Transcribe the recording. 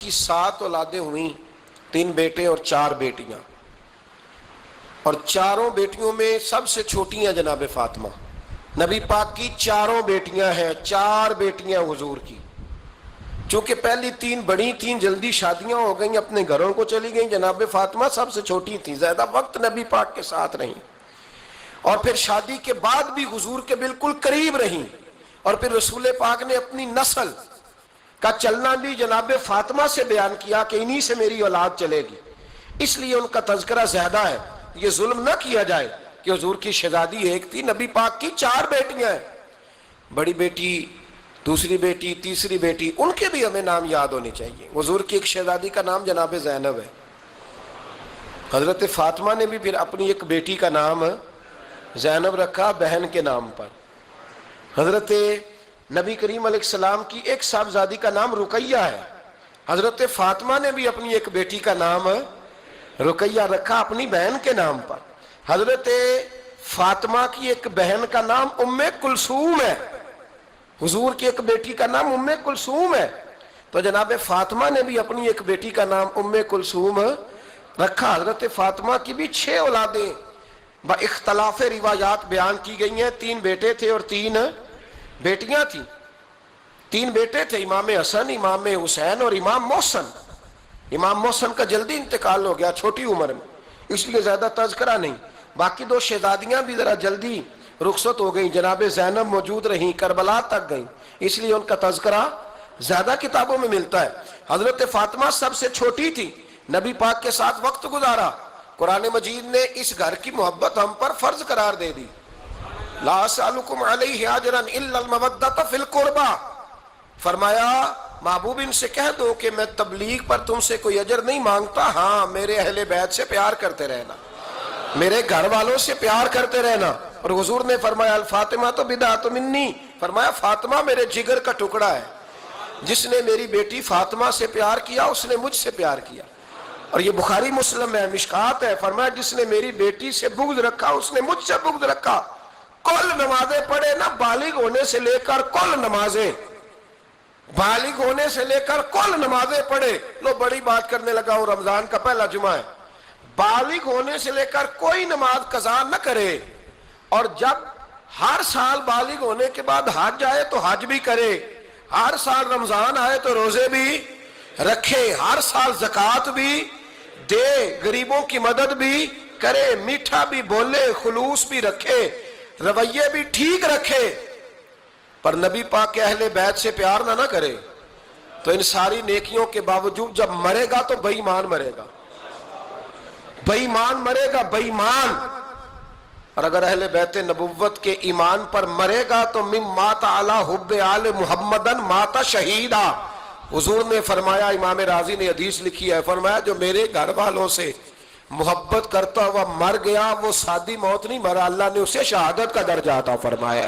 کی 7 اولادیں ہوئیں، 3 بیٹے اور 4 بیٹیاں، اور چاروں بیٹیوں میں سب سے چھوٹی ہیں جناب فاطمہ۔ نبی پاک کی 4 بیٹیاں ہیں، 4 بیٹیاں حضور کی، چونکہ پہلی 3 بڑی تھیں، جلدی شادیاں ہو گئیں، اپنے گھروں کو چلی گئیں، جناب فاطمہ سب سے چھوٹی تھی، زیادہ وقت نبی پاک کے ساتھ رہیں، اور پھر شادی کے بعد بھی حضور کے بالکل قریب رہیں، اور پھر رسول پاک نے اپنی نسل کا چلنا بھی جناب فاطمہ سے بیان کیا کہ انہی سے میری اولاد چلے گی، اس لیے ان کا تذکرہ زیادہ ہے۔ یہ ظلم نہ کیا جائے کہ حضور کی شہزادی ایک تھی، نبی پاک کی 4 بیٹیاں ہیں، بڑی بیٹی، دوسری بیٹی، تیسری بیٹی، ان کے بھی ہمیں نام یاد ہونے چاہیے۔ حضور کی ایک شہزادی کا نام جناب زینب ہے، حضرت فاطمہ نے بھی پھر اپنی ایک بیٹی کا نام زینب رکھا بہن کے نام پر۔ حضرت نبی کریم علیہ السلام کی ایک صاحبزادی کا نام رقیہ ہے، حضرت فاطمہ نے بھی اپنی ایک بیٹی کا نام رقیہ رکھا اپنی بہن کے نام پر۔ حضرت فاطمہ کی ایک بہن کا نام ام کلثوم ہے، حضور کی ایک بیٹی کا نام ام کلثوم ہے، تو جناب فاطمہ نے بھی اپنی ایک بیٹی کا نام ام کلثوم رکھا۔ حضرت فاطمہ کی بھی 6 اولادیں با اختلاف روایات بیان کی گئی ہیں، 3 بیٹے تھے اور 3 بیٹیاں تھیں۔ 3 بیٹے تھے، امام حسن، امام حسین اور امام محسن۔ امام محسن کا جلدی انتقال ہو گیا چھوٹی عمر میں، اس لیے زیادہ تذکرہ نہیں۔ باقی 2 شہزادیاں بھی ذرا جلدی رخصت ہو گئیں، جناب زینب موجود رہیں، کربلا تک گئیں، اس لیے ان کا تذکرہ زیادہ کتابوں میں ملتا ہے۔ حضرت فاطمہ سب سے چھوٹی تھی، نبی پاک کے ساتھ وقت گزارا، قرآن مجید نے اس گھر کی محبت ہم پر فرض قرار دے دی۔ لا اسألکم علیہ اجرا الا المودۃ فی القربى، فرمایا محبوب ان سے کہہ دو کہ میں تبلیغ پر تم سے کوئی اجر نہیں مانگتا، ہاں میرے اہل بیت سے پیار کرتے رہنا، میرے گھر والوں سے پیار کرتے رہنا۔ اور حضور نے فرمایا الفاطمہ تو بدعۃ منی، فرمایا فاطمہ میرے جگر کا ٹکڑا ہے، جس نے میری بیٹی فاطمہ سے پیار کیا اس نے مجھ سے پیار کیا۔ اور یہ بخاری مسلم ہے، مشکات ہے، فرمایا جس نے میری بیٹی سے بغض رکھا اس نے مجھ سے بغض رکھا۔ کل نمازیں پڑھے نا، بالغ ہونے سے لے کر کل نمازیں، بالغ ہونے سے لے کر کل نمازیں پڑھے۔ لو بڑی بات کرنے لگا ہوں، رمضان کا پہلا جمعہ ہے، بالغ ہونے سے لے کر کوئی نماز قضا نہ کرے، اور جب ہر سال بالغ ہونے کے بعد حج آئے تو حج بھی کرے، ہر سال رمضان آئے تو روزے بھی رکھے، ہر سال زکوٰۃ بھی دے، غریبوں کی مدد بھی کرے، میٹھا بھی بولے، خلوص بھی رکھے، رویے بھی ٹھیک رکھے، پر نبی پاک کے اہل بیت سے پیار نہ کرے تو ان ساری نیکیوں کے باوجود جب مرے گا تو بے ایمان مرے گا، بے ایمان مرے گا، بے ایمان۔ اور اگر اہل بیت نبوت کے ایمان پر مرے گا تو من مات علی حب آل محمدن مات شہیدا۔ حضور نے فرمایا، امام راضی نے حدیث لکھی ہے، فرمایا جو میرے گھر والوں سے محبت کرتا ہوا مر گیا وہ سادی موت نہیں مرا، اللہ نے اسے شہادت کا درجہ عطا فرمایا۔